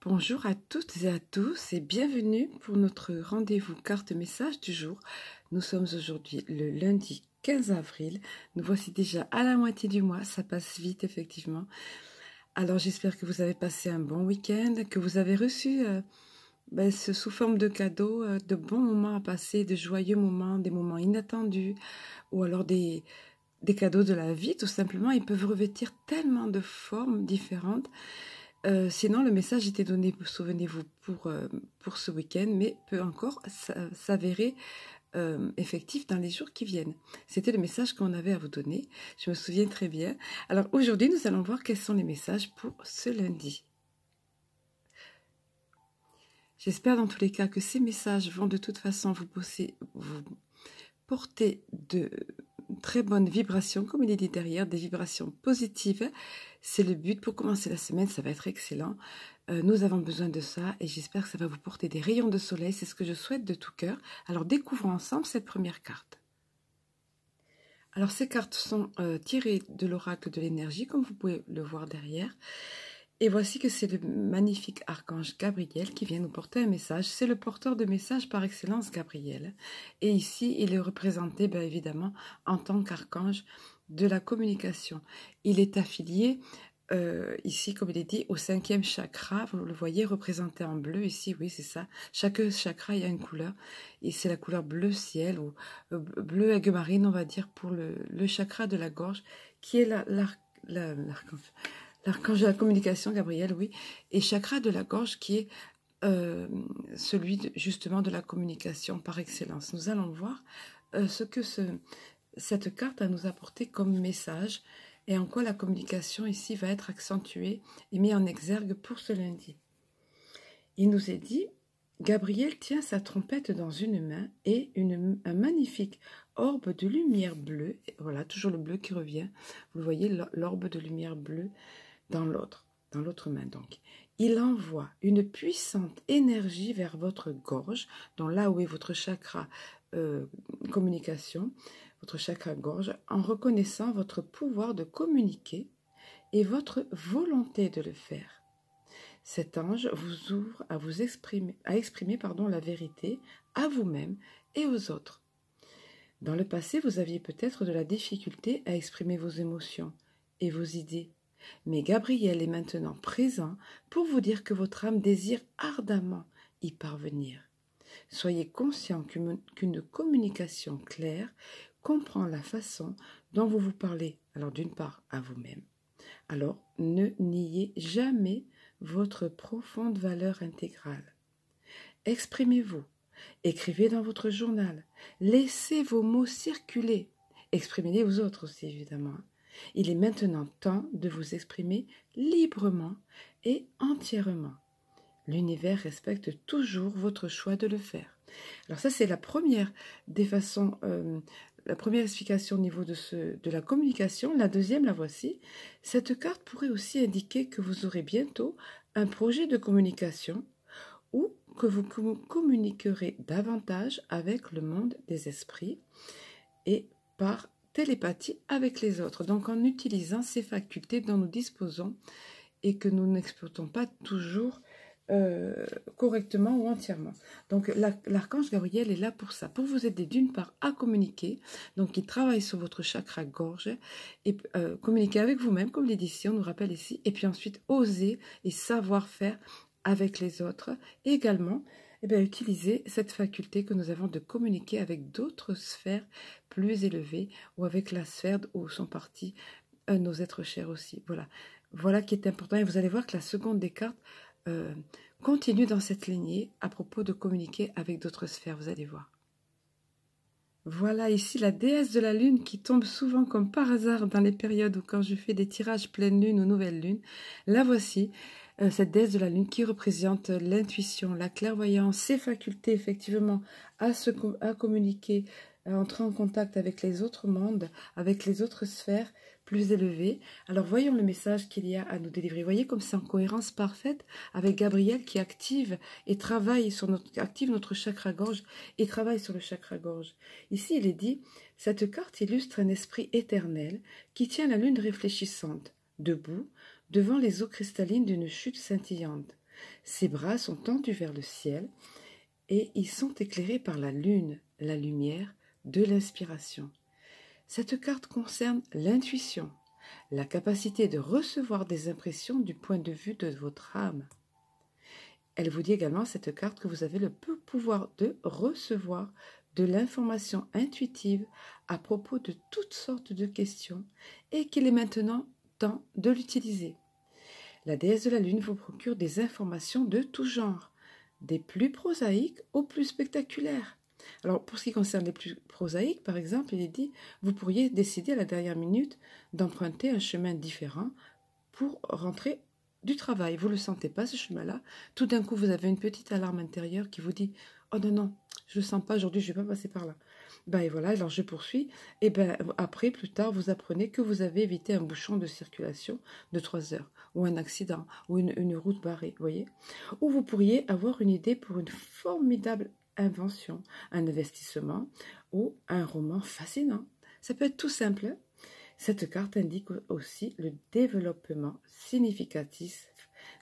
Bonjour à toutes et à tous et bienvenue pour notre rendez-vous carte message du jour. Nous sommes aujourd'hui le lundi 15 avril. Nous voici déjà à la moitié du mois, ça passe vite effectivement. Alors j'espère que vous avez passé un bon week-end, que vous avez reçu sous forme de cadeaux, de bons moments à passer, de joyeux moments, des moments inattendus ou alors des cadeaux de la vie tout simplement. Ils peuvent revêtir tellement de formes différentes. Sinon, le message était donné, souvenez-vous, pour ce week-end, mais peut encore s'avérer effectif dans les jours qui viennent. C'était le message qu'on avait à vous donner, je me souviens très bien. Alors aujourd'hui, nous allons voir quels sont les messages pour ce lundi. J'espère dans tous les cas que ces messages vont de toute façon vous porter de très bonnes vibrations, comme il est dit derrière, des vibrations positives. C'est le but pour commencer la semaine, ça va être excellent. Nous avons besoin de ça et j'espère que ça va vous porter des rayons de soleil, c'est ce que je souhaite de tout cœur. Alors découvrons ensemble cette première carte. Alors ces cartes sont tirées de l'oracle de l'énergie, comme vous pouvez le voir derrière. Et voici que c'est le magnifique archange Gabriel qui vient nous porter un message. C'est le porteur de message par excellence, Gabriel. Et ici, il est représenté, bien évidemment, en tant qu'archange de la communication. Il est affilié, ici, comme il est dit, au 5e chakra. Vous le voyez représenté en bleu ici, oui, c'est ça. Chaque chakra, il y a une couleur. Et c'est la couleur bleu ciel ou bleu aigue marine, on va dire, pour le chakra de la gorge, qui est l'archange de la communication, Gabriel, oui, et chakra de la gorge qui est celui justement de la communication par excellence. Nous allons voir ce que cette carte a nous apporté comme message et en quoi la communication ici va être accentuée et mise en exergue pour ce lundi. Il nous est dit, Gabriel tient sa trompette dans une main et un magnifique orbe de lumière bleue, voilà, toujours le bleu qui revient, vous voyez l'orbe de lumière bleue dans l'autre main donc. Il envoie une puissante énergie vers votre gorge, donc là où est votre chakra communication, votre chakra gorge, en reconnaissant votre pouvoir de communiquer et votre volonté de le faire. Cet ange vous ouvre à exprimer la vérité à vous-même et aux autres. Dans le passé, vous aviez peut-être de la difficulté à exprimer vos émotions et vos idées. Mais Gabriel est maintenant présent pour vous dire que votre âme désire ardemment y parvenir. Soyez conscient qu'une communication claire comprend la façon dont vous vous parlez, alors d'une part à vous-même. Alors ne niez jamais votre profonde valeur intégrale. Exprimez-vous, écrivez dans votre journal, laissez vos mots circuler, exprimez-les aux autres aussi évidemment. Il est maintenant temps de vous exprimer librement et entièrement. L'univers respecte toujours votre choix de le faire. Alors ça, c'est la première des façons, la première explication au niveau de la communication. La deuxième, la voici. Cette carte pourrait aussi indiquer que vous aurez bientôt un projet de communication ou que vous communiquerez davantage avec le monde des esprits et par télépathie avec les autres, donc en utilisant ces facultés dont nous disposons et que nous n'exploitons pas toujours correctement ou entièrement. Donc l'archange Gabriel est là pour ça, pour vous aider d'une part à communiquer, donc il travaille sur votre chakra gorge et communiquer avec vous-même, comme l'édition nous rappelle ici, et puis ensuite oser et savoir faire avec les autres, et également utiliser cette faculté que nous avons de communiquer avec d'autres sphères plus élevées ou avec la sphère où sont partis nos êtres chers aussi. Voilà qui est important. Et vous allez voir que la seconde des cartes continue dans cette lignée à propos de communiquer avec d'autres sphères. Vous allez voir. Voilà ici la déesse de la lune qui tombe souvent comme par hasard dans les périodes où quand je fais des tirages pleine lune ou nouvelle lune. La voici. Cette déesse de la lune qui représente l'intuition, la clairvoyance, ses facultés effectivement à communiquer, à entrer en contact avec les autres mondes, avec les autres sphères plus élevées. Alors voyons le message qu'il y a à nous délivrer. Voyez comme c'est en cohérence parfaite avec Gabriel qui active et travaille active notre chakra gorge et travaille sur le chakra gorge. Ici il est dit, cette carte illustre un esprit éternel qui tient la lune réfléchissante, debout, devant les eaux cristallines d'une chute scintillante. Ses bras sont tendus vers le ciel et ils sont éclairés par la lune, la lumière de l'inspiration. Cette carte concerne l'intuition, la capacité de recevoir des impressions du point de vue de votre âme. Elle vous dit également, cette carte, que vous avez le pouvoir de recevoir de l'information intuitive à propos de toutes sortes de questions et qu'il est maintenant temps de l'utiliser. La déesse de la lune vous procure des informations de tout genre, des plus prosaïques aux plus spectaculaires. Alors, pour ce qui concerne les plus prosaïques, par exemple, il est dit, vous pourriez décider à la dernière minute d'emprunter un chemin différent pour rentrer du travail. Vous ne le sentez pas, ce chemin-là. Tout d'un coup, vous avez une petite alarme intérieure qui vous dit, oh non, non, je ne le sens pas aujourd'hui, je ne vais pas passer par là. Ben et voilà, alors je poursuis. Et ben après, plus tard, vous apprenez que vous avez évité un bouchon de circulation de 3 heures, ou un accident, ou une route barrée, voyez. Ou vous pourriez avoir une idée pour une formidable invention, un investissement ou un roman fascinant. Ça peut être tout simple. Cette carte indique aussi le développement significatif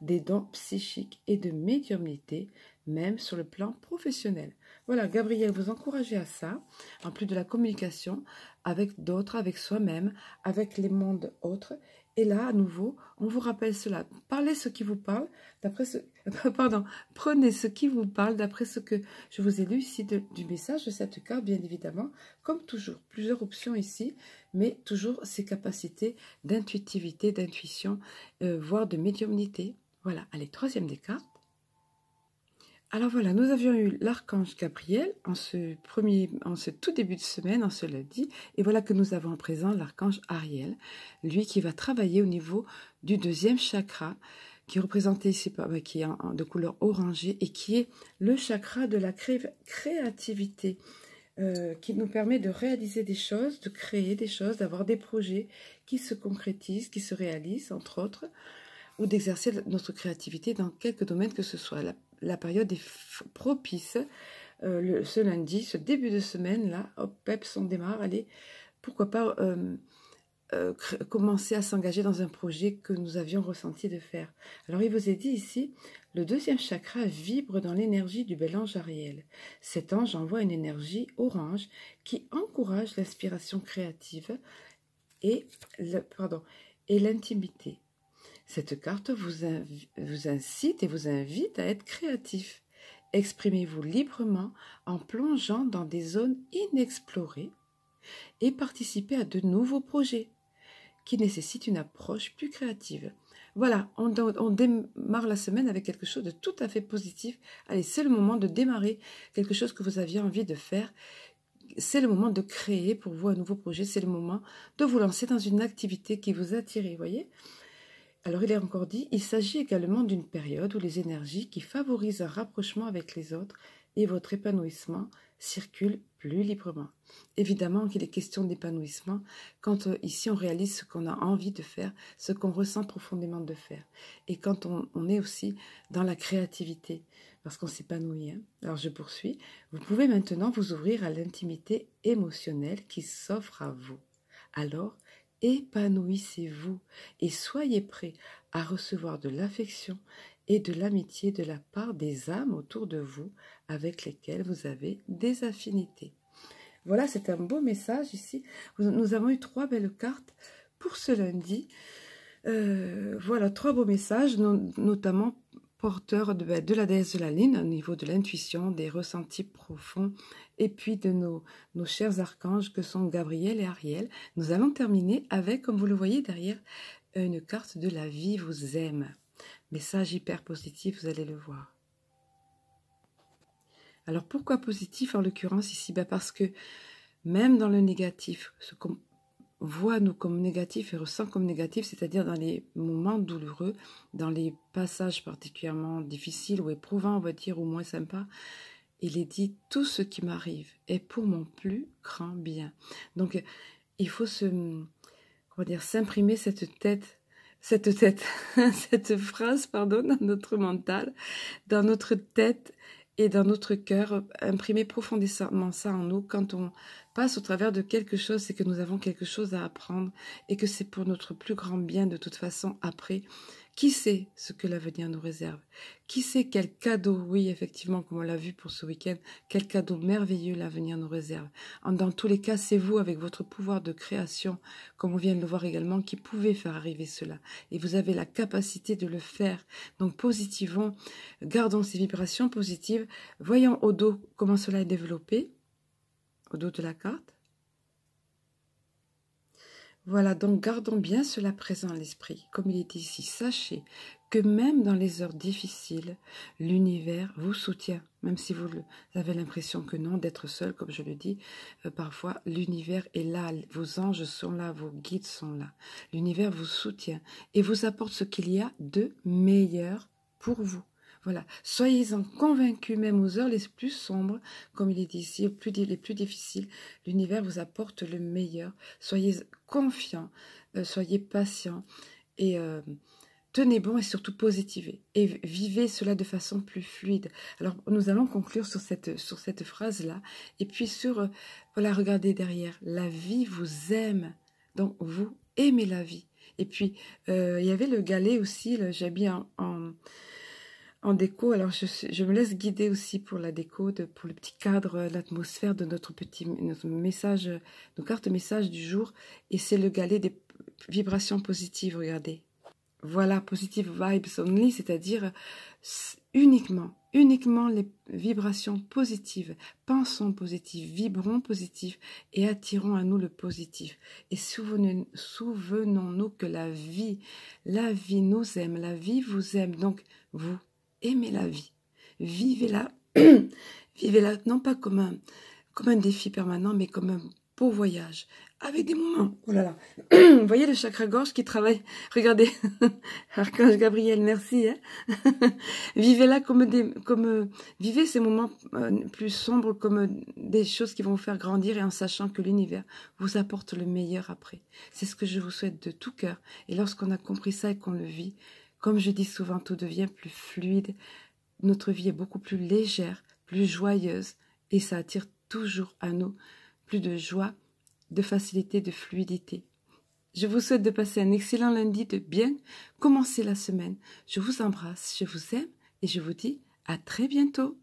des dons psychiques et de médiumnité, même sur le plan professionnel. Voilà, Gabriel, vous encouragez à ça, en plus de la communication avec d'autres, avec soi-même, avec les mondes autres. Et là, à nouveau, on vous rappelle cela. Parlez ce qui vous parle, d'après ce... Pardon, prenez ce qui vous parle d'après ce que je vous ai lu ici du message de cette carte, bien évidemment. Comme toujours, plusieurs options ici, mais toujours ces capacités d'intuitivité, d'intuition, voire de médiumnité. Voilà, allez, troisième des cartes. Alors voilà, nous avions eu l'archange Gabriel en ce tout début de semaine, en ce lundi, et voilà que nous avons à présent l'archange Ariel, lui qui va travailler au niveau du deuxième chakra, qui est représenté ici, qui est de couleur orangée, et qui est le chakra de la créativité, qui nous permet de réaliser des choses, de créer des choses, d'avoir des projets qui se concrétisent, qui se réalisent, entre autres, ou d'exercer notre créativité dans quelques domaines que ce soit. La période est propice, ce lundi, ce début de semaine-là, hop, peps, on démarre, allez, pourquoi pas commencer à s'engager dans un projet que nous avions ressenti de faire. Alors il vous est dit ici, le deuxième chakra vibre dans l'énergie du bel ange Ariel. Cet ange envoie une énergie orange qui encourage l'inspiration créative et l'intimité. Cette carte vous incite et vous invite à être créatif. Exprimez-vous librement en plongeant dans des zones inexplorées et participez à de nouveaux projets qui nécessitent une approche plus créative. Voilà, on démarre la semaine avec quelque chose de tout à fait positif. Allez, c'est le moment de démarrer quelque chose que vous aviez envie de faire. C'est le moment de créer pour vous un nouveau projet. C'est le moment de vous lancer dans une activité qui vous attire, vous voyez. Alors, il est encore dit, il s'agit également d'une période où les énergies qui favorisent un rapprochement avec les autres et votre épanouissement circulent plus librement. Évidemment qu'il est question d'épanouissement quand ici on réalise ce qu'on a envie de faire, ce qu'on ressent profondément de faire. Et quand on est aussi dans la créativité, parce qu'on s'épanouit. Alors je poursuis. Vous pouvez maintenant vous ouvrir à l'intimité émotionnelle qui s'offre à vous. Alors, épanouissez-vous et soyez prêts à recevoir de l'affection et de l'amitié de la part des âmes autour de vous avec lesquelles vous avez des affinités. Voilà, c'est un beau message ici. Nous avons eu 3 belles cartes pour ce lundi. Voilà, 3 beaux messages, notamment porteurs de la déesse de la lune au niveau de l'intuition, des ressentis profonds et puis de nos chers archanges que sont Gabriel et Ariel. Nous allons terminer avec, comme vous le voyez derrière, une carte de la vie vous aime. Message hyper positif, vous allez le voir. Alors pourquoi positif en l'occurrence ici? Parce que même dans le négatif, ce qu'on voit nous comme négatif et ressent comme négatif, c'est-à-dire dans les moments douloureux, dans les passages particulièrement difficiles ou éprouvants, on va dire, ou moins sympas, il est dit « tout ce qui m'arrive est pour mon plus grand bien ». Donc, il faut s'imprimer cette phrase, dans notre mental, dans notre tête et dans notre cœur, imprimer profondément ça en nous. Quand on passe au travers de quelque chose, c'est que nous avons quelque chose à apprendre et que c'est pour notre plus grand bien de toute façon après, Qui sait ce que l'avenir nous réserve? Qui sait quel cadeau, oui, effectivement, comme on l'a vu pour ce week-end, quel cadeau merveilleux l'avenir nous réserve. Dans tous les cas, c'est vous, avec votre pouvoir de création, comme on vient de le voir également, qui pouvez faire arriver cela. Et vous avez la capacité de le faire. Donc, positivons, gardons ces vibrations positives. Voyons au dos comment cela est développé, au dos de la carte. Voilà, donc gardons bien cela présent à l'esprit. Comme il est ici, sachez que même dans les heures difficiles, l'univers vous soutient. Même si vous avez l'impression que non, d'être seul, comme je le dis, parfois l'univers est là, vos anges sont là, vos guides sont là. L'univers vous soutient et vous apporte ce qu'il y a de meilleur pour vous. Voilà, soyez-en convaincus, même aux heures les plus sombres, comme il est dit ici, les plus difficiles, l'univers vous apporte le meilleur. Soyez confiants, soyez patients et tenez bon et surtout positivez. Et vivez cela de façon plus fluide. Alors, nous allons conclure sur cette phrase-là. Et puis voilà, regardez derrière, la vie vous aime. Donc, vous aimez la vie. Et puis, il y avait le galet aussi, j'ai mis en déco. Alors, je me laisse guider aussi pour la déco, pour le petit cadre, l'atmosphère de notre message, nos cartes messages du jour. Et c'est le galet des vibrations positives, regardez. Voilà, positive vibes only, c'est-à-dire uniquement les vibrations positives. Pensons positif, vibrons positif et attirons à nous le positif. Et souvenons-nous que la vie nous aime, la vie vous aime. Donc, vous aimez la vie. Vivez-la, vivez-la non pas comme un défi permanent, mais comme un beau voyage, avec des moments, oh là là, vous voyez le chakra-gorge qui travaille, regardez, Archange Gabriel, merci, hein. Vivez-la vivez ces moments plus sombres comme des choses qui vont vous faire grandir et en sachant que l'univers vous apporte le meilleur après. C'est ce que je vous souhaite de tout cœur. Et lorsqu'on a compris ça et qu'on le vit, comme je dis souvent, tout devient plus fluide, notre vie est beaucoup plus légère, plus joyeuse et ça attire toujours à nous plus de joie, de facilité, de fluidité. Je vous souhaite de passer un excellent lundi, de bien commencer la semaine. Je vous embrasse, je vous aime et je vous dis à très bientôt.